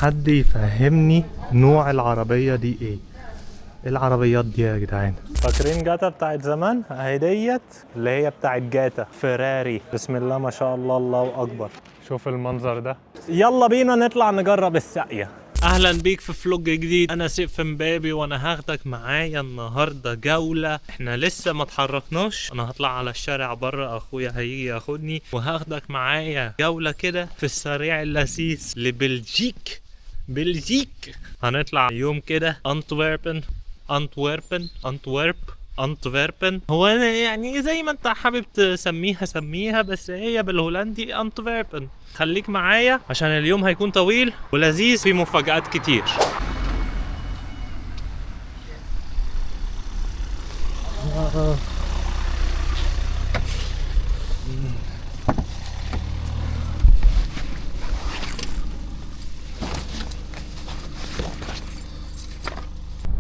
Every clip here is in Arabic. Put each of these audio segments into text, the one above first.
حد يفهمني نوع العربية دي ايه؟ العربيات دي يا جدعان فاكرين جاتا بتاعت زمان؟ اهي ديت اللي هي بتاعت جاتا فيراري. بسم الله ما شاء الله، الله اكبر. شوف المنظر ده. يلا بينا نطلع نجرب الساقية. اهلا بيك في فلوج جديد. انا سيف مبابي وانا هاخدك معايا النهارده جوله. احنا لسه ما اتحركناش، انا هطلع على الشارع بره، اخويا هيجي ياخدني وهاخدك معايا جوله كده في السريع اللذيذ لبلجيك. بلجيك هنطلع يوم كده انتوربن. هو يعني زي ما انت حابب تسميها سميها، بس هي بالهولندي انتوربن. خليك معايا عشان اليوم هيكون طويل ولذيذ، في مفاجآت كتير.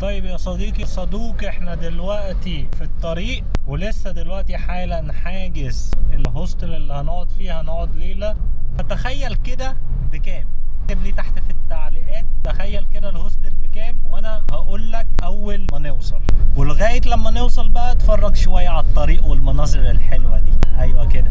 طيب يا صديقي صدوق، احنا دلوقتي في الطريق ولسه دلوقتي حالا حاجز الهوستل اللي هنقعد فيه، هنقعد ليلة. فتخيل كده بكام؟ اكتب لي تحت في التعليقات تخيل كده الهوستل بكام، وانا هقول لك اول ما نوصل. ولغاية لما نوصل بقى اتفرج شوية على الطريق والمناظر الحلوة دي. ايوه كده.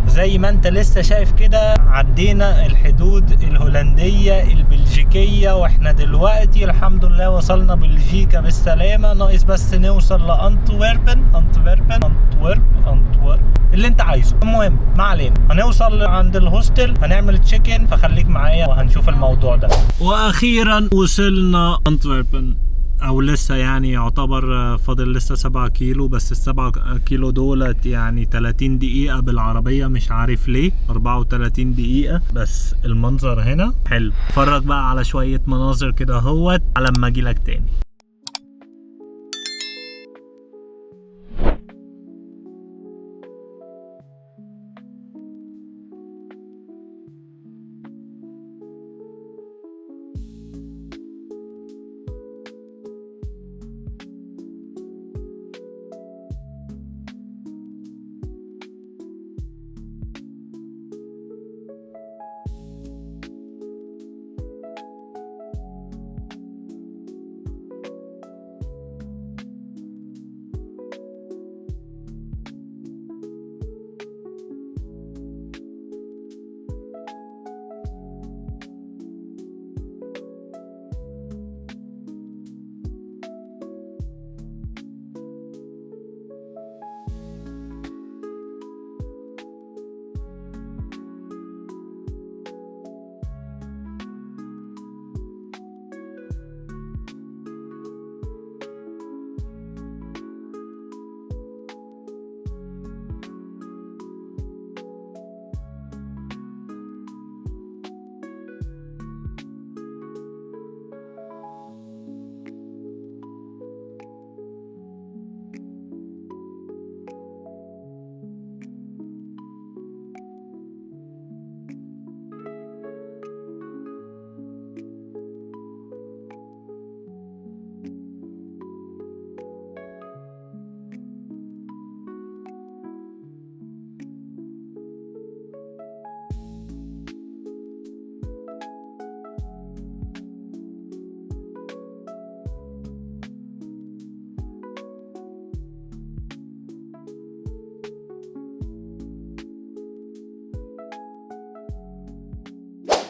زي ما انت لسه شايف كده عدينا الحدود الهولندية البلجيكية، واحنا دلوقتي الحمد لله وصلنا بلجيكا بالسلامة. ناقص بس نوصل لأنتوربن اللي انت عايزه. المهم ما علينا، هنوصل عند الهوستل، هنعمل تشيك-ان، فخليك معايا وهنشوف الموضوع ده. واخيرا وصلنا أنتوربن، او لسه يعني يعتبر فاضل لسه 7 كيلو، بس ال7 كيلو دولت يعني 30 دقيقة بالعربية، مش عارف ليه 34 دقيقة. بس المنظر هنا حلو. اتفرج بقى على شوية مناظر كده اهوت على ما اجيلك تاني.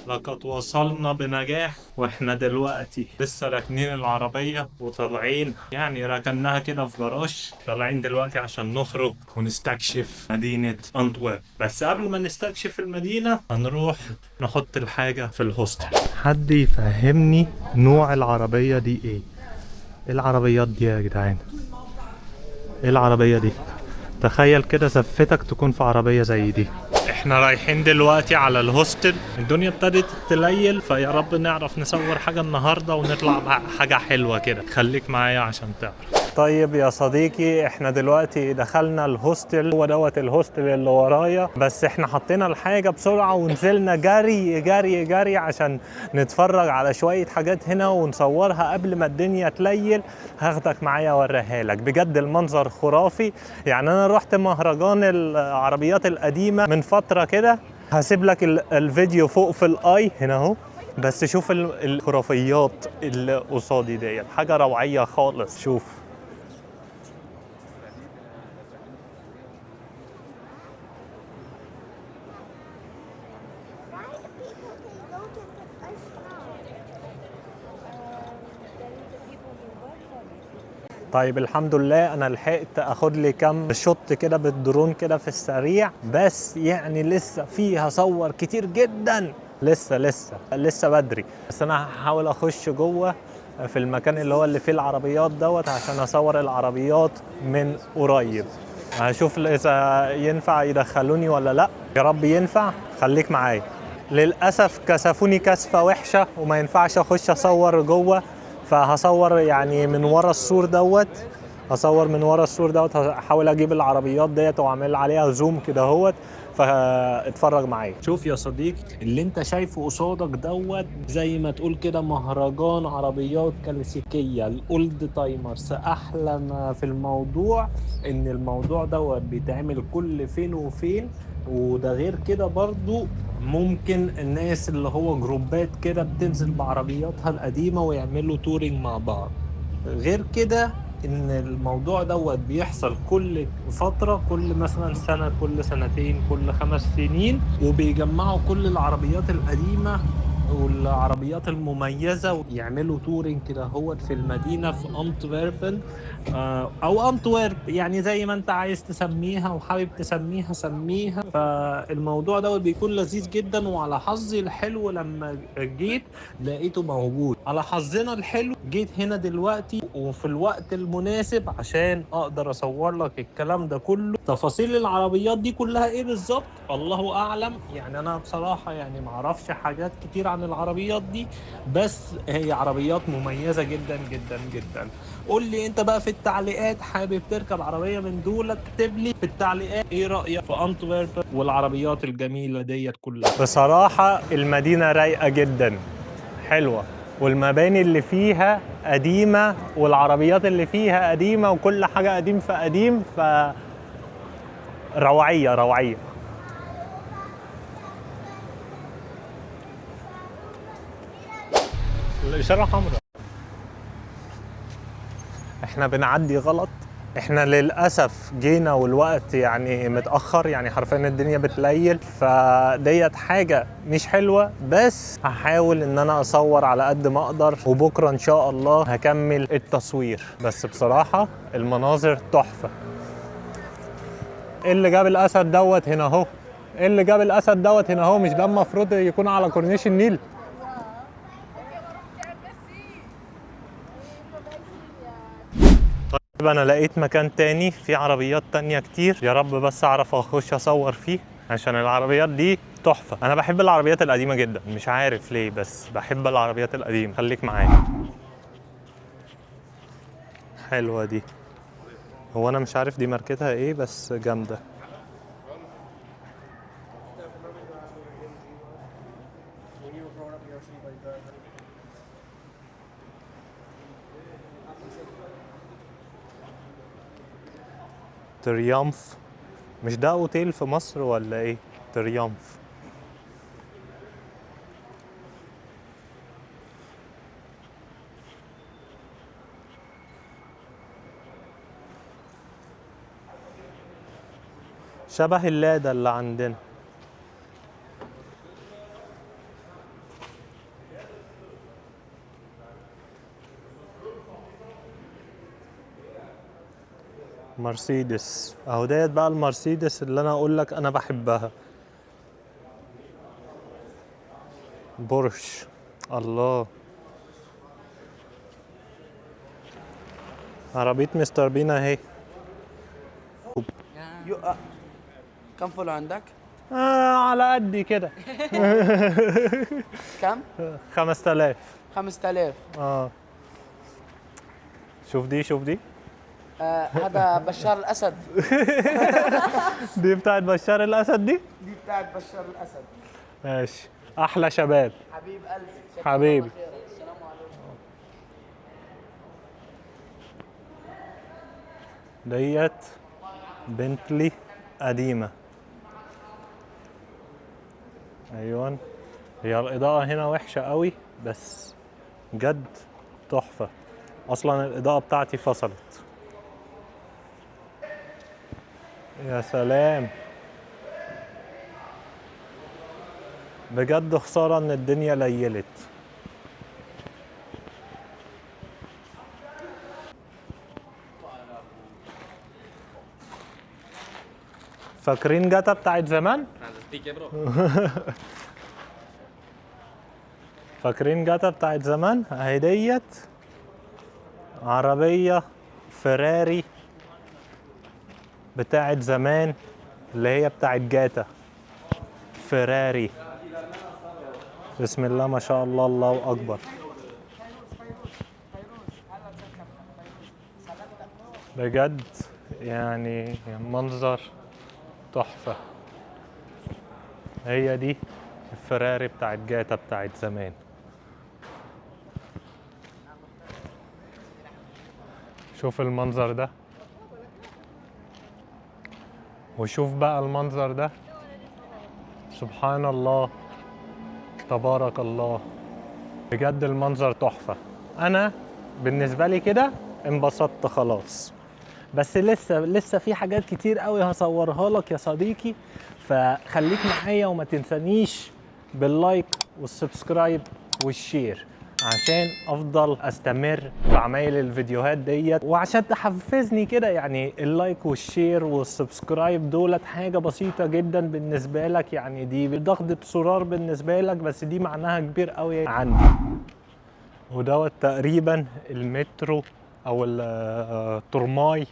لقد وصلنا بنجاح، واحنا دلوقتي لسه راكنين العربية وطالعين، يعني ركناها كده في جراج، طالعين دلوقتي عشان نخرج ونستكشف مدينة أنطويرب. بس قبل ما نستكشف المدينة هنروح نحط الحاجة في الهوستل. حد يفهمني نوع العربية دي ايه؟ ايه العربيات دي يا جدعان؟ ايه العربية دي؟ تخيل كده زفتك تكون في عربية زي دي. احنا رايحين دلوقتي على الهوستل، الدنيا ابتدت تليل، فيا رب نعرف نصور حاجة النهاردة ونطلع بحاجة حلوة كده. خليك معايا عشان تعرف. طيب يا صديقي، احنا دلوقتي دخلنا الهوستل، هو دوت الهوستل اللي ورايا، بس احنا حطينا الحاجة بسرعة ونزلنا جري جري جري عشان نتفرج على شوية حاجات هنا ونصورها قبل ما الدنيا تليل. هاخدك معايا اوريها لك، بجد المنظر خرافي. يعني انا رحت مهرجان العربيات القديمة من فترة كده، هسيب لك الفيديو فوق في الاي هنا اهو. بس شوف الخرافيات اللي قصادي ديت، حاجة روعية خالص. شوف. طيب الحمد لله انا لحقت اخد لي كام شوت كده بالدرون كده في السريع، بس يعني لسه فيها صور كتير جدا، لسه بدري. بس انا هحاول اخش جوه في المكان اللي هو اللي فيه العربيات دوت عشان اصور العربيات من قريب. هشوف اذا ينفع يدخلوني ولا لا، يا رب ينفع. خليك معايا. للاسف كسفوني كسفه وحشه وما ينفعش اخش اصور جوه، فهصور يعني من ورا السور دوت. هحاول اجيب العربيات ديت واعمل عليها زوم كده اهوت، فاتفرج معايا. شوف يا صديقي، اللي انت شايفه قصادك دوت زي ما تقول كده مهرجان عربيات كلاسيكية، الاولد تايمرز. احلى ما في الموضوع ان الموضوع دوت بيتعمل كل فين وفين، وده غير كده برضو ممكن الناس اللي هو جروبات كده بتنزل بعربياتها القديمة ويعملوا تورينج مع بعض. غير كده ان الموضوع دوت بيحصل كل فترة، كل مثلا سنة، كل سنتين، كل 5 سنين، وبيجمعوا كل العربيات القديمة والعربيات المميزة ويعملوا تورينج كده هو في المدينة في أنتوربن، أو أنتورب، يعني زي ما أنت عايز تسميها وحابب تسميها سميها. فالموضوع دوت بيكون لذيذ جدا، وعلى حظي الحلو لما جيت لقيته موجود. على حظنا الحلو جيت هنا دلوقتي وفي الوقت المناسب عشان اقدر اصور لك الكلام ده كله. تفاصيل العربيات دي كلها ايه بالظبط الله اعلم، يعني انا بصراحة يعني معرفش حاجات كتير عن العربيات دي، بس هي عربيات مميزة جدا جدا جدا. قول لي انت بقى في التعليقات، حابب تركب عربية من دول؟ اكتب لي في التعليقات ايه رأيك في انتورب والعربيات الجميلة ديت كلها. بصراحة المدينة رايقة جدا، حلوة، والمباني اللي فيها قديمة والعربيات اللي فيها قديمة وكل حاجة قديم في قديم، روعية روعية. الإشارة حمراء، احنا بنعدي غلط. احنا للأسف جينا والوقت يعني متأخر، يعني حرفيا الدنيا بتليل، فديت حاجة مش حلوة، بس هحاول ان انا اصور على قد ما اقدر، وبكرة ان شاء الله هكمل التصوير. بس بصراحة المناظر تحفة. ايه اللي جاب الاسد دوت هنا اهو؟ ايه اللي جاب الاسد دوت هنا اهو؟ مش ده المفروض يكون على كورنيش النيل؟ طيب انا لقيت مكان تاني فيه عربيات تانية كتير، يا رب بس اعرف اخش اصور فيه عشان العربيات دي تحفة. انا بحب العربيات القديمة جدا، مش عارف ليه بس بحب العربيات القديمة. خليك معايا. حلوة دي، هو انا مش عارف دي ماركتها ايه بس جامدة. تريامف، مش ده اوتيل في مصر ولا ايه؟ تريامف. شبه اللادا اللي عندنا. مرسيدس اهو. ديت بقى المرسيدس اللي انا اقول لك انا بحبها. بورش. الله. عربية مستر بين اهي. كم فولو عندك؟ على قدي كده. كم؟ 5000. 5000. شوف دي شوف دي. هذا بشار الأسد. دي بتاعت بشار الأسد دي؟ دي بتاعت بشار الأسد. ماشي. أحلى شباب. حبيب قلبي. حبيبي. السلام عليكم. ديت بنتلي قديمة. أيوان. هي الإضاءة هنا وحشة قوي بس جد تحفة. أصلا الإضاءة بتاعتي فصلت. يا سلام. بجد خسارة إن الدنيا ليلت. فاكرين جاتا بتاعت زمان؟ فاكرين جاتا بتاعت زمان؟ اهي ديت عربية فيراري بتاعت زمان اللي هي بتاعت جاتا. فيراري. بسم الله ما شاء الله، الله أكبر. بجد يعني منظر تحفة. هي دي الفراري بتاعت جاتا بتاعت زمان. شوف المنظر ده وشوف بقى المنظر ده. سبحان الله تبارك الله. بجد المنظر تحفة. أنا بالنسبة لي كده انبسطت خلاص، بس لسه في حاجات كتير قوي هصورها لك يا صديقي، فخليك معايا وما تنسانيش باللايك والسبسكرايب والشير عشان افضل استمر في عمايل الفيديوهات ديت، وعشان تحفزني كده. يعني اللايك والشير والسبسكرايب دولت حاجة بسيطة جدا بالنسبة لك، يعني دي ضغطة زرار بالنسبة لك، بس دي معناها كبير قوي عندي. ودوت تقريبا المترو او الترماي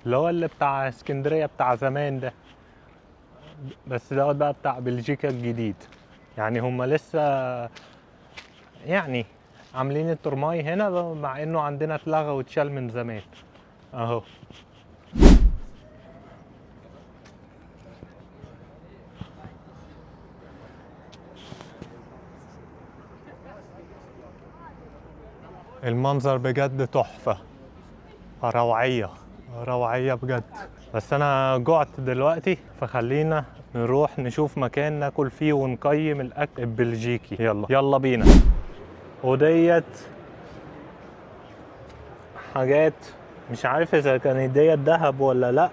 اللي هو اللي بتاع اسكندرية بتاع زمان ده، بس دوت بقى بتاع بلجيكا الجديد. يعني هم لسه يعني عاملين الترماي هنا مع انه عندنا اتلغى واتشال من زمان اهو. المنظر بجد تحفة. روعية روعية بجد. بس انا جعت دلوقتي، فخلينا نروح نشوف مكان ناكل فيه ونقيم الاكل البلجيكي. يلا بينا. وديت حاجات مش عارف اذا كانت ديت دهب ولا لا،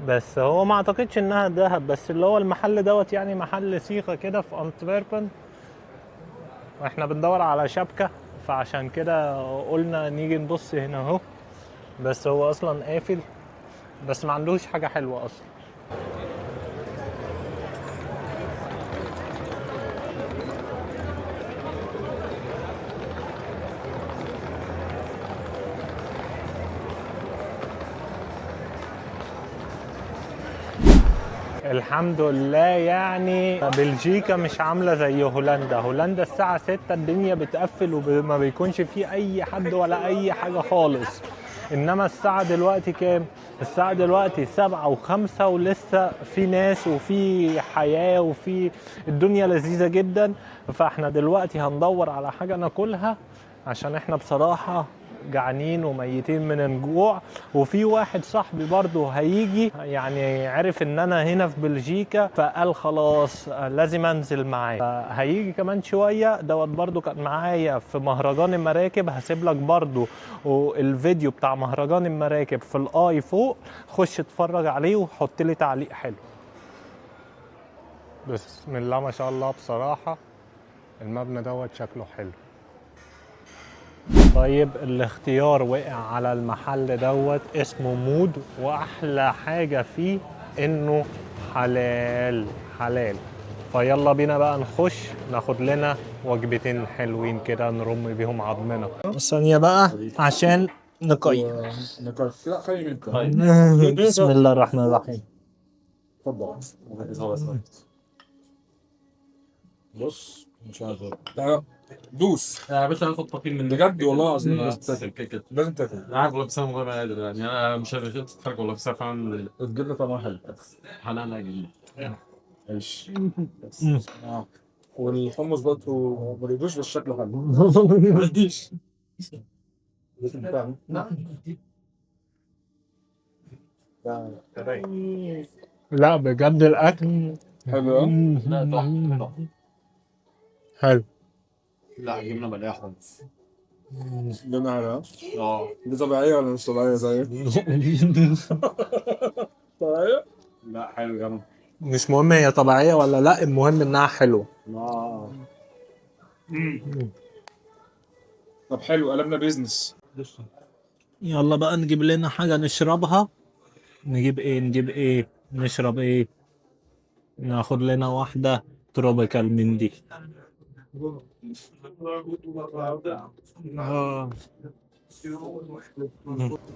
بس هو ما اعتقدش انها دهب، بس اللي هو المحل دوت يعني محل سيخة كده في انتفيربن، واحنا بندور على شبكة فعشان كده قلنا نيجي نبص هنا اهو. بس هو اصلا قافل، بس ما عندوش حاجة حلوة اصلا. الحمد لله. يعني بلجيكا مش عاملة زي هولندا. هولندا الساعة 6 الدنيا بتقفل وما بيكونش فيه أي حد ولا أي حاجة خالص. إنما الساعة دلوقتي كام؟ الساعة دلوقتي 7:05 ولسه في ناس وفي حياة وفي الدنيا لذيذة جدا. فاحنا دلوقتي هندور على حاجة ناكلها عشان احنا بصراحة جعانين وميتين من الجوع. وفي واحد صاحبي برضو هيجي، يعني عرف ان انا هنا في بلجيكا فقال خلاص لازم انزل معاه، فهيجي كمان شوية. دوت برضو كان معايا في مهرجان المراكب. هسيب لك برضو الفيديو بتاع مهرجان المراكب في الاي فوق، خش اتفرج عليه وحط لي تعليق حلو. بسم الله ما شاء الله. بصراحة المبنى دوت شكله حلو. طيب الاختيار وقع على المحل دوت اسمه مود، واحلى حاجة فيه انه حلال حلال. فيلا بينا بقى نخش ناخد لنا وجبتين حلوين كده نرم بيهم عظمنا. ثانية بقى عشان نقيم. لا خلي منك. بسم الله الرحمن الرحيم. اتفضل. بص مش عارف. لا دوس يا باشا هاخد تقييم من بجد والله العظيم لازم لازم تاكل كده. لازم تاكل. انا عارف والله، بس انا والله ما قادر يعني، انا مش هتتفرج والله، بس فعلا الجبنه طعمها حلو. حلقنا جديد. عيش. والحمص برضه ما ريدوش بس شكله حلو. ما عنديش. لا بجد الاكل حلو ها؟ لا تحفه. حلو. لا جبنا بلاها حمص. جبنه حلوه. اه دي طبيعيه ولا مش طبيعيه زيك؟ طبيعيه؟ لا حلو جدا. مش مهم هي طبيعية ولا لا، المهم انها حلوة. طب حلو قلبنا بيزنس. يلا بقى نجيب لنا حاجة نشربها. نجيب ايه نشرب ايه؟ ناخد لنا واحدة تروبيكال من دي.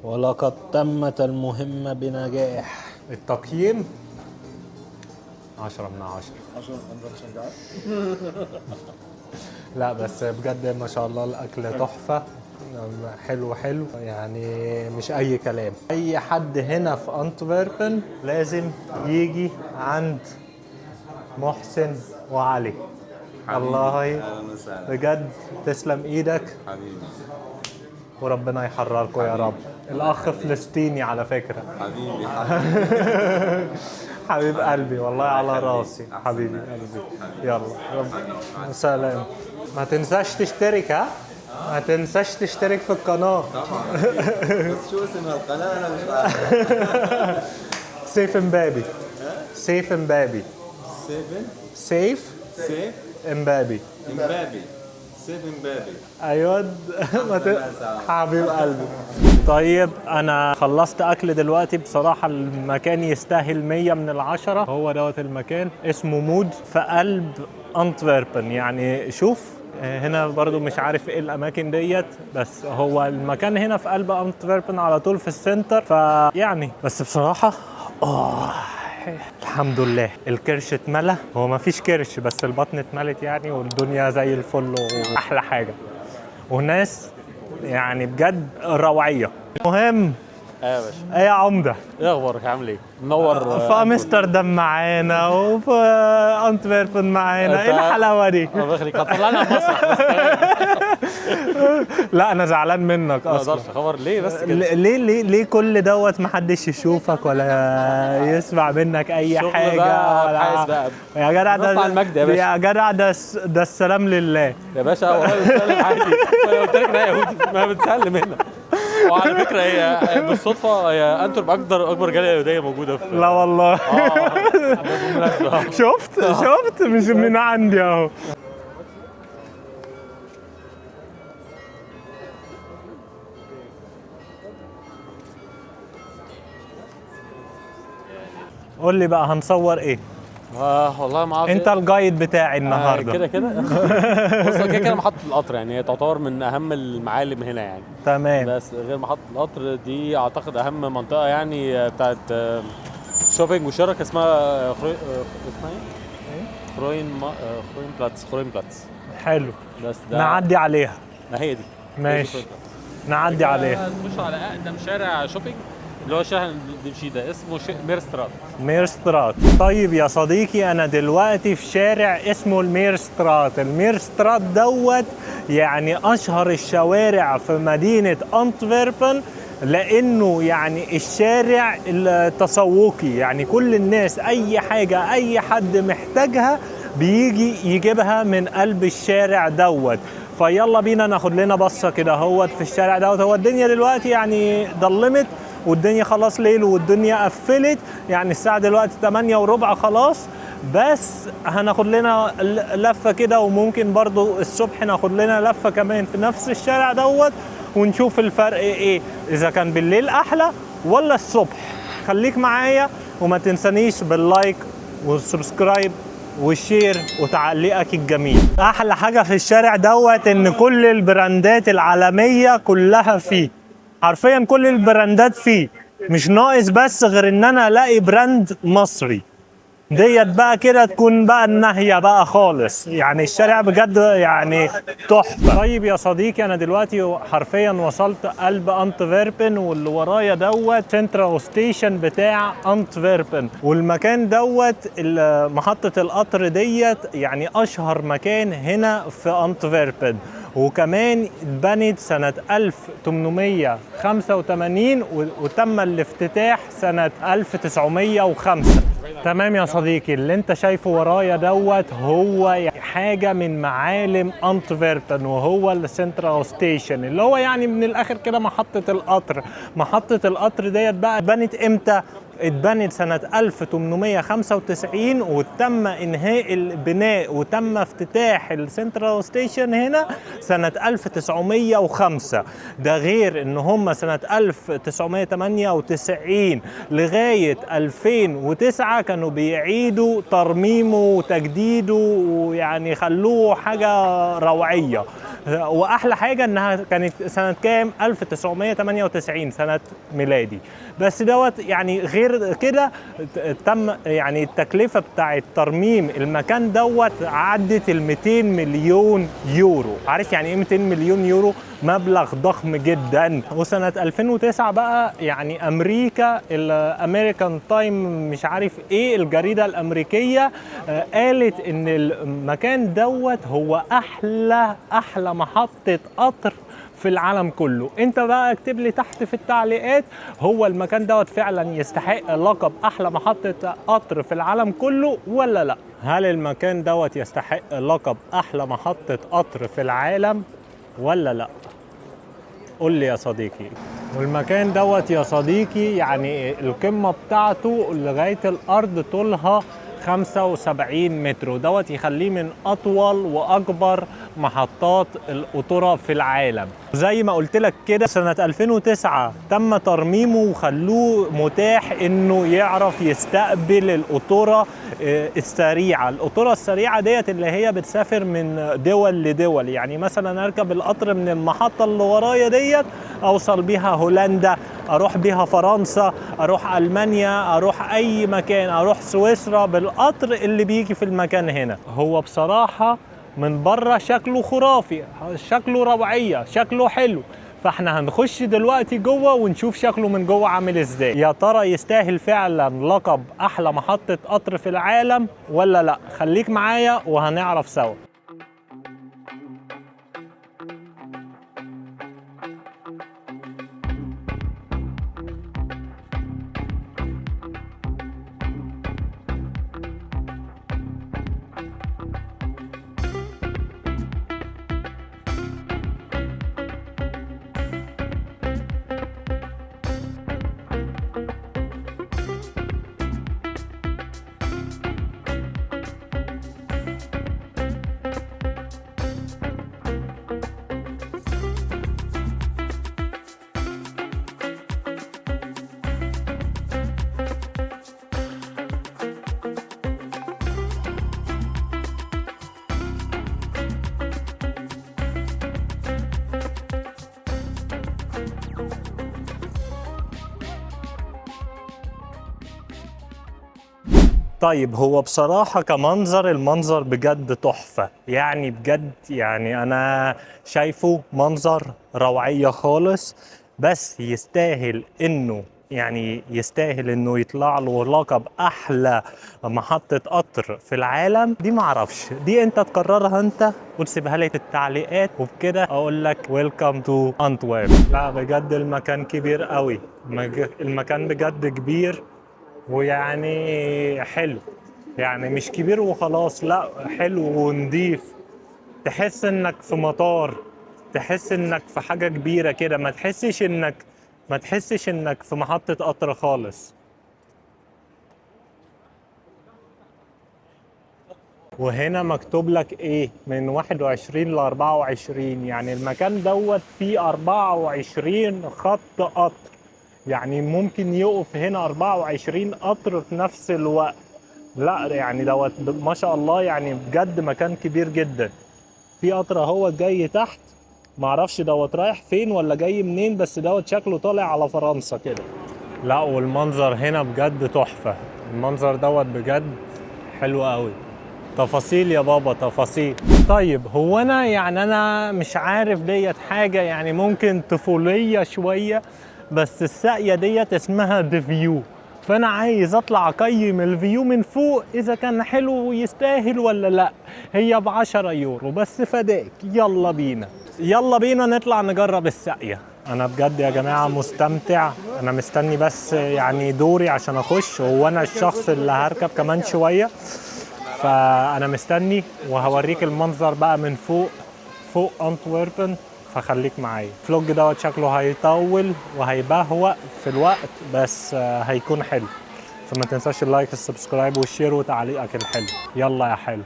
ولقد تمت المهمة بنجاح. التقييم 10 من 10. عشان انا بشجعك. لا بس بجد ما شاء الله الاكل تحفه، حلو حلو يعني، مش اي كلام. اي حد هنا في انتوربن لازم يجي عند محسن وعلي. الله بجد تسلم ايدك حبيبي وربنا يحرركم يا رب. الاخ فلسطيني على فكره. حبيبي حبيب قلبي والله على راسي حبيبي قلبي. يلا رب سلام. ما تنساش تشترك، ها ما تنساش تشترك في القناة. بس شو اسم القناة أنا مش عارف. سيف امبابي. سيف امبابي. سيف سيف امبابي. امبابي. سيف امبابي. ايوه حبيب قلبي. طيب انا خلصت اكل دلوقتي، بصراحة المكان يستاهل 100 من 10. هو دوت المكان اسمه مود في قلب انتوربن. يعني شوف هنا برضو مش عارف ايه الاماكن ديت، بس هو المكان هنا في قلب انتوربن على طول في السنتر. فيعني بس بصراحة الحمد لله الكرش اتملى. هو ما فيش كرش بس البطن اتملت يعني، والدنيا زي الفل واحلى حاجة، وناس يعني بجد روعية. المهم ايه يا باشا، ايه يا عمدة، ايه اخبارك؟ عامل ايه؟ منور. في امستردام معانا وفي انتوربن معانا، ايه الحلاوة دي؟ الله يخليك، هتطلعنا على المسرح بس. لا انا زعلان منك ما اصلا. اقدرش خبر ليه بس كده. ليه كل دوت محدش يشوفك ولا يسمع منك اي شغل حاجة بقى، ولا عايز بقى. يا جدع نصنع المجد يا باشا. يا جدع ده السلام لله. يا باشا والله بتسلم عادي. انا قلت لك لا يهودي ما بتسلم هنا. وعلى فكره هي بالصدفه هي انتورب اكبر جاليه يهوديه موجوده في. لا والله. بالمناسبه شفت مش من عندي اهو. قول لي بقى هنصور ايه؟ والله ما اعرف. انت الجايد بتاعي النهارده. كده كده. بص كده كده محطه القطر يعني، هي تعتبر من اهم المعالم هنا يعني. تمام. بس غير محطه القطر دي اعتقد اهم منطقه يعني بتاعت شوبينج وشراء، اسمها اسمها ايه؟ خروين بلاتس. حلو. بس ده نعدي عليها. ما هي دي. ماشي نعدي عليها. نخش على اقدم شارع شوبينج اللي هو شارع دمشق ده، اسمه ميرسترات. ميرسترات. طيب يا صديقي انا دلوقتي في شارع اسمه الميرسترات. الميرسترات دوت يعني اشهر الشوارع في مدينة انتوربن، لانه يعني الشارع التسوقي، يعني كل الناس اي حاجة اي حد محتاجها بيجي يجيبها من قلب الشارع دوت. فيلا بينا ناخد لنا بصة كده هوت في الشارع دوت. هو الدنيا دلوقتي يعني ضلمت والدنيا خلاص ليل والدنيا قفلت، يعني الساعة دلوقتي 8:15 خلاص. بس هناخد لنا لفة كده، وممكن برضو الصبح ناخد لنا لفة كمان في نفس الشارع دوت ونشوف الفرق ايه، اذا كان بالليل احلى ولا الصبح. خليك معايا وما تنسانيش باللايك والسبسكرايب والشير وتعليقك الجميل. احلى حاجة في الشارع دوت ان كل البراندات العالمية كلها فيه، حرفيا كل البراندات فيه، مش ناقص بس غير ان انا الاقي براند مصري. ديت بقى كده تكون بقى النهية بقى خالص، يعني الشارع بجد يعني تحفة. طيب يا صديقي، انا دلوقتي حرفيا وصلت قلب انتفيربن، واللي ورايا دوت سنترال ستيشن بتاع انتفيربن، والمكان دوت محطة القطر ديت يعني اشهر مكان هنا في انتفيربن، وكمان اتبنت سنة 1885 وتم الافتتاح سنة 1905. تمام يا صديقي، اللي انت شايفه ورايا دوت هو حاجة من معالم انتفيربن، وهو السنترال ستيشن، اللي هو يعني من الاخر كده محطة القطر. محطة القطر ديت بقى اتبنت امتى؟ اتبنت سنة 1895 وتم انهاء البناء وتم افتتاح السنترال ستيشن هنا سنة 1905. ده غير ان هم سنة 1998 لغاية 2009 كانوا بيعيدوا ترميمه وتجديده، ويعني خلوه حاجة روعية. واحلى حاجة انها كانت سنة كام؟ 1998 سنة ميلادي. بس دوت يعني غير كده تم يعني التكلفة بتاعت ترميم المكان دوت عدت ال 200 مليون يورو. عارف يعني ايه 200 مليون يورو؟ مبلغ ضخم جدا. وسنة 2009 بقى يعني امريكا، الامريكان تايم مش عارف ايه الجريدة الامريكية قالت ان المكان دوت هو احلى محطة قطر في العالم كله. انت بقى اكتب لي تحت في التعليقات، هو المكان دوت فعلا يستحق لقب احلى محطة قطر في العالم كله ولا لا؟ هل المكان دوت يستحق لقب احلى محطة قطر في العالم ولا لا؟ قول لي يا صديقي. والمكان دوت يا صديقي يعني القمة بتاعته لغاية الارض طولها 75 متر، ودوت يخليه من اطول واكبر محطات القطورة في العالم. زي ما قلت لك كده سنة 2009 تم ترميمه وخلوه متاح انه يعرف يستقبل القطورة السريعة. القطورة السريعة ديت اللي هي بتسافر من دول لدول، يعني مثلا اركب القطر من المحطة اللي ورايا ديت اوصل بيها هولندا، اروح بيها فرنسا، اروح المانيا، اروح اي مكان، اروح سويسرا بالقطر اللي بيجي في المكان هنا. هو بصراحة من بره شكله خرافي، شكله روعية، شكله حلو. فاحنا هنخش دلوقتي جوه ونشوف شكله من جوه عامل ازاي. يا ترى يستاهل فعلا لقب احلى محطة قطر في العالم ولا لا؟ خليك معايا وهنعرف سوا. طيب هو بصراحة كمنظر، المنظر بجد تحفة، يعني بجد يعني أنا شايفه منظر روعية خالص، بس يستاهل إنه يستاهل إنه يطلع له لقب أحلى محطة قطر في العالم. دي معرفش، دي أنت تقررها أنت وتسيبها لي في التعليقات، وبكده أقول لك ويلكم تو أنتورب. لا بجد المكان كبير قوي، المكان بجد كبير ويعني حلو، يعني مش كبير وخلاص، لا حلو ونضيف، تحس انك في مطار، تحس انك في حاجة كبيرة كده، ما تحسش انك في محطة قطر خالص. وهنا مكتوب لك ايه من 21 ل 24. يعني المكان دوت فيه 24 خط قطر، يعني ممكن يقف هنا 24 قطر في نفس الوقت. لا يعني دوت ما شاء الله، يعني بجد مكان كبير جدا. في قطر اهو جاي تحت، معرفش دوت رايح فين ولا جاي منين، بس دوت شكله طالع على فرنسا كده. لا والمنظر هنا بجد تحفة، المنظر دوت بجد حلو قوي. تفاصيل يا بابا تفاصيل. طيب هو انا مش عارف ديت حاجة يعني ممكن طفولية شوية، بس الساقية ديت اسمها ذا فيو، فانا عايز اطلع اقيم الفيو من فوق اذا كان حلو ويستاهل ولا لا. هي ب10 يورو بس فداك. يلا بينا يلا بينا نطلع نجرب الساقية. انا بجد يا جماعة مستمتع، انا مستني بس يعني دوري عشان اخش، هو انا الشخص اللي هركب كمان شوية، فانا مستني وهوريك المنظر بقى من فوق انتوربن، فخليك معايا. الفلوج دوت شكله هيطول وهيبهوأ في الوقت، بس هيكون حلو. فما تنساش اللايك السبسكرايب والشير وتعليقك الحلو. يلا يا حلو.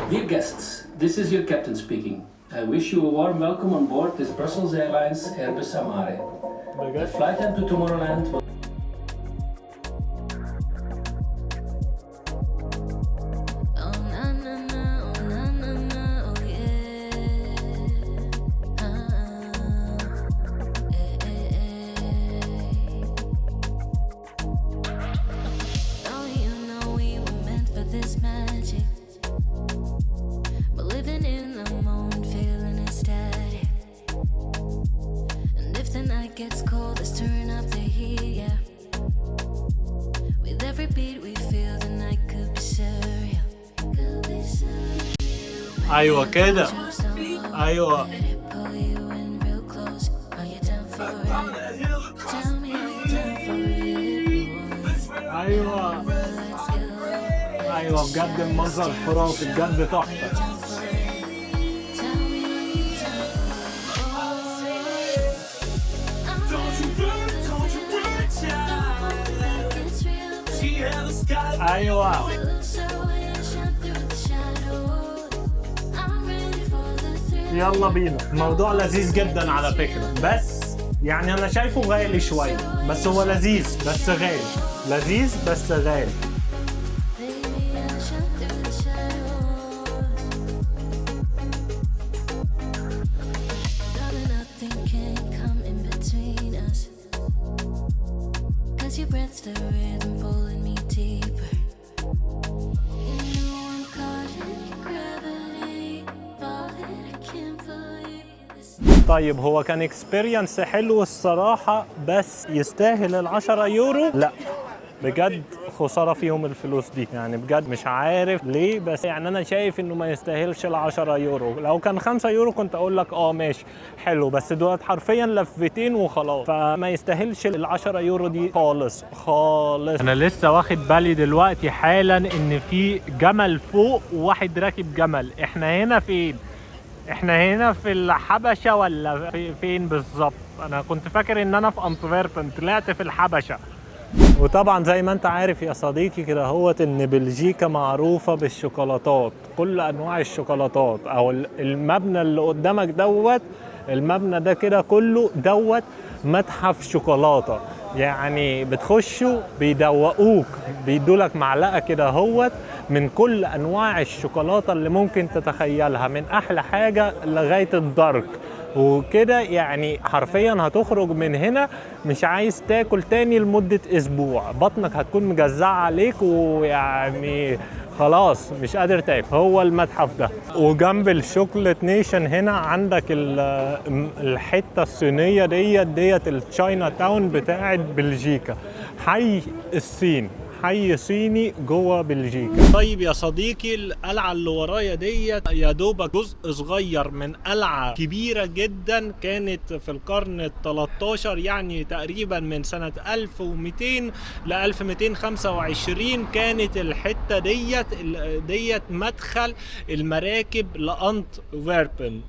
Dear guests, this is your captain speaking. I wish you a warm welcome on board this Brussels Airlines Airbus Amare. The flight time to Tomorrowland will gets cold, let's turn up the heat, yeah. With every beat we feel the night could be surreal. Could be surreal. ايوه كده ايوه. Pull you in real close. Are you down for it? Tell me are you down for it? ايوه Let's go. ايوه بجد المنظر خرافي بجد تحفة. ايوه يلا بينا. الموضوع لذيذ جدا على فكرة، بس يعني انا شايفه غالي شوية، بس هو لذيذ بس غالي، لذيذ بس غالي. طيب هو كان اكسبيرينس حلو الصراحة، بس يستاهل ال10 يورو؟ لا بجد خسارة فيهم الفلوس دي، يعني بجد مش عارف ليه، بس يعني انا شايف انه ما يستاهلش ال10 يورو. لو كان 5 يورو كنت اقول لك ماشي حلو، بس دولت حرفيا لفتين وخلاص، فما يستاهلش ال10 يورو دي خالص خالص. انا لسه واخد بالي دلوقتي حالا ان في جمل فوق وواحد راكب جمل. احنا هنا فين؟ احنا هنا في الحبشة ولا فين بالظبط؟ انا كنت فاكر ان انا في انتوربن، طلعت في الحبشة. وطبعا زي ما انت عارف يا صديقي كده هوت ان بلجيكا معروفة بالشوكولاتات، كل انواع الشوكولاتات. او المبنى اللي قدامك دوت، المبنى ده كده كله دوت متحف شوكولاتة، يعني بتخشوا بيدوقوك، بيدولك معلقة كده هوت من كل انواع الشوكولاتة اللي ممكن تتخيلها، من احلى حاجة لغاية الدارك وكده. يعني حرفيا هتخرج من هنا مش عايز تاكل تاني لمدة اسبوع، بطنك هتكون مجزعة عليك ويعني خلاص مش قادر تاكل. هو المتحف ده، وجنب الشوكولات نيشن هنا عندك الحتة الصينية ديت التشاينا تاون بتاعت بلجيكا، حي الصين، حي صيني جوه بلجيكا. طيب يا صديقي، القلعة اللي ورايا ديت يا دوبك جزء صغير من قلعة كبيرة جدا كانت في القرن ال 13، يعني تقريبا من سنة 1200 ل 1225. كانت الحتة ديت مدخل المراكب لأنتوربن،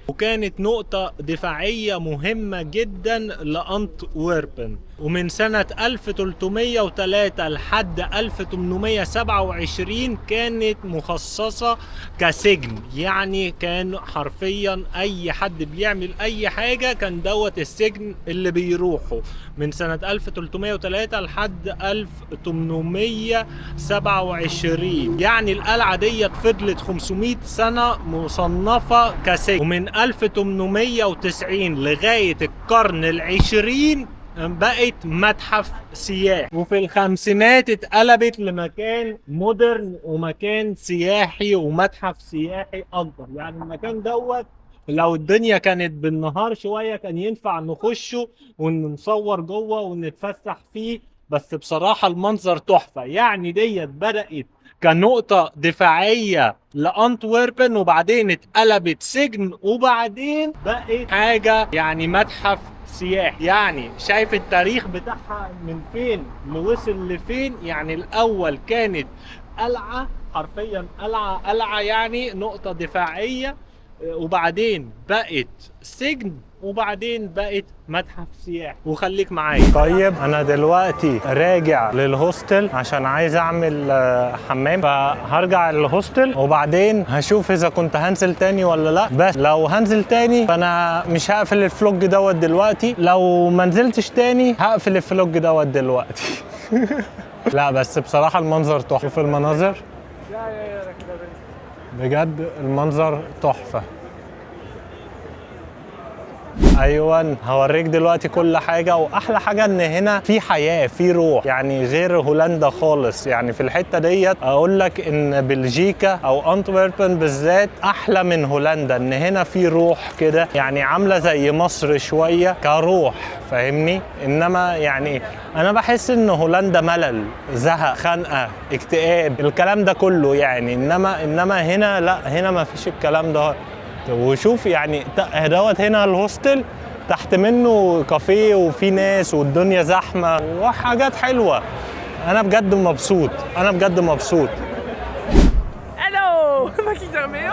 وكانت نقطة دفاعية مهمة جدا لأنتوربن. ومن سنة 1303 لحد 1827 كانت مخصصة كسجن، يعني كان حرفيا اي حد بيعمل اي حاجة كان دوت السجن اللي بيروحوا. من سنة 1303 لحد 1827، يعني القلعة ديت فضلت 500 سنة مصنفة كسجن. ومن 1890 لغاية القرن العشرين بقت متحف سياحي، وفي الخمسينات اتقلبت لمكان مودرن ومكان سياحي ومتحف سياحي اكبر. يعني المكان دوت لو الدنيا كانت بالنهار شوية كان ينفع نخشه ونصور جوه ونتفسح فيه، بس بصراحة المنظر تحفة. يعني ديت بدأت كنقطة دفاعية لأنتوربن، وبعدين اتقلبت سجن، وبعدين بقت حاجة يعني متحف سياحي. يعني شايف التاريخ بتاعها من فين لوصل لفين. يعني الأول كانت قلعة، حرفيا قلعة يعني نقطة دفاعية، وبعدين بقت سجن، وبعدين بقت متحف سياحي. وخليك معايا. طيب انا دلوقتي راجع للهوستل عشان عايز اعمل حمام، فهرجع للهوستل وبعدين هشوف اذا كنت هنزل تاني ولا لا. بس لو هنزل تاني فانا مش هقفل الفلوج دوت دلوقتي، لو ما نزلتش تاني هقفل الفلوج دوت دلوقتي. لا بس بصراحة المنظر تحفة. شوف المناظر بجد، المنظر تحفة. ايوه هوريك دلوقتي كل حاجه. واحلى حاجه ان هنا في حياه، في روح، يعني غير هولندا خالص. يعني في الحته ديت اقول لك ان بلجيكا او انتوربن بالذات احلى من هولندا، ان هنا في روح كده، يعني عامله زي مصر شويه كروح، فاهمني؟ انما يعني انا بحس ان هولندا ملل، زهق، خنقه، اكتئاب، الكلام ده كله يعني. انما هنا لا، هنا ما فيش الكلام ده. وشوف يعني دوت هنا الهوستل، تحت منه كافيه وفي ناس والدنيا زحمه وحاجات حلوه. انا بجد مبسوط، انا بجد مبسوط. Hallo, mag ik daar mee?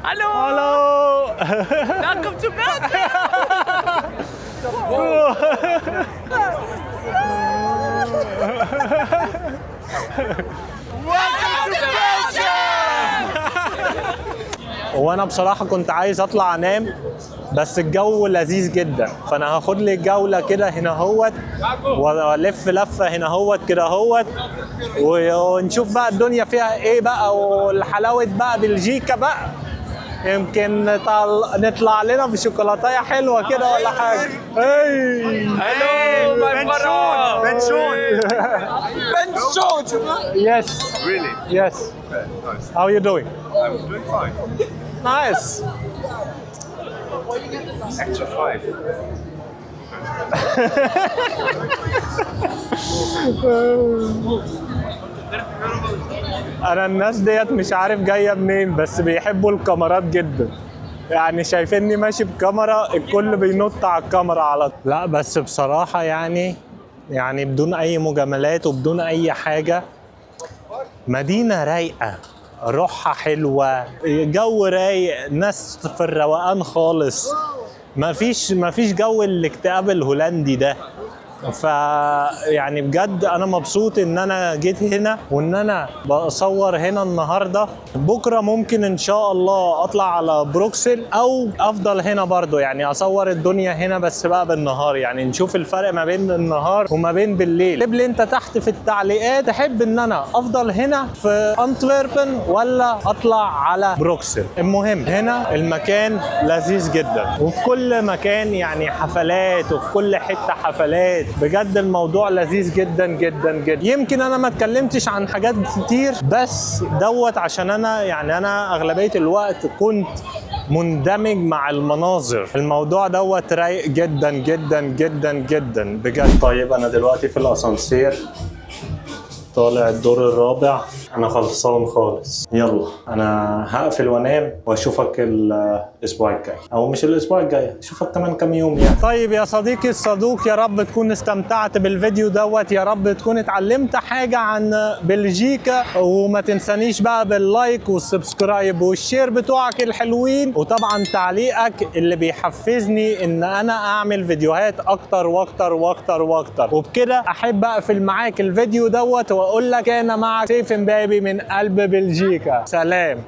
Hallo. Hallo. Welkom to Belgium. Welcome to Belgium. وانا بصراحه كنت عايز اطلع انام، بس الجو لذيذ جدا، فانا هاخد لي جوله كده هنا اهوت، والف لفه هنا اهوت كده اهوت، ونشوف بقى الدنيا فيها ايه بقى، والحلاوه بقى بلجيكا بقى. يمكن نطلع لنا بشوكولاتايه حلوه كده ولا حاجه. Hello, my brother. بنشون. Yes. Really? Yes. Nice. How are you doing? I'm doing fine. Nice. Extra 5. انا الناس ديت مش عارف جايه منين، بس بيحبوا الكاميرات جدا. يعني شايفيني ماشي بكاميرا، الكل بينط على الكاميرا على طول. لا بس بصراحه يعني بدون اي مجاملات وبدون اي حاجه، مدينه رايقه، روحها حلوه، جو رايق، ناس في الروقان خالص، مفيش جو الاكتئاب الهولندي ده. يعني بجد انا مبسوط ان انا جيت هنا، وان انا بصور هنا النهارده. بكره ممكن ان شاء الله اطلع على بروكسل، او افضل هنا برضو، يعني اصور الدنيا هنا بس بقى بالنهار. يعني نشوف الفرق ما بين النهار وما بين بالليل. اكتب لي انت تحت في التعليقات تحب ان انا افضل هنا في انتوربن ولا اطلع على بروكسل. المهم هنا المكان لذيذ جدا، وفي كل مكان يعني حفلات، وفي كل حته حفلات. بجد الموضوع لذيذ جدا جدا جدا. يمكن انا ما اتكلمتش عن حاجات كتير، بس دوت عشان انا اغلبيه الوقت كنت مندمج مع المناظر. الموضوع دوت رايق جدا جدا جدا جدا بجد. طيب انا دلوقتي في الاسانسير طالع الدور الرابع. انا خلصان خالص. يلا انا هقفل وانام واشوفك الاسبوع الجاي، او مش الاسبوع الجاي، اشوفك كمان كام يوم يعني. طيب يا صديقي الصدوق، يا رب تكون استمتعت بالفيديو دوت، يا رب تكون اتعلمت حاجة عن بلجيكا، وما تنسانيش بقى باللايك والسبسكرايب والشير بتوعك الحلوين، وطبعا تعليقك اللي بيحفزني ان انا اعمل فيديوهات اكتر واكتر واكتر واكتر. وبكده احب اقفل معاك الفيديو دوت واقول لك انا معك سيف امبابي من قلب بلجيكا. سلام.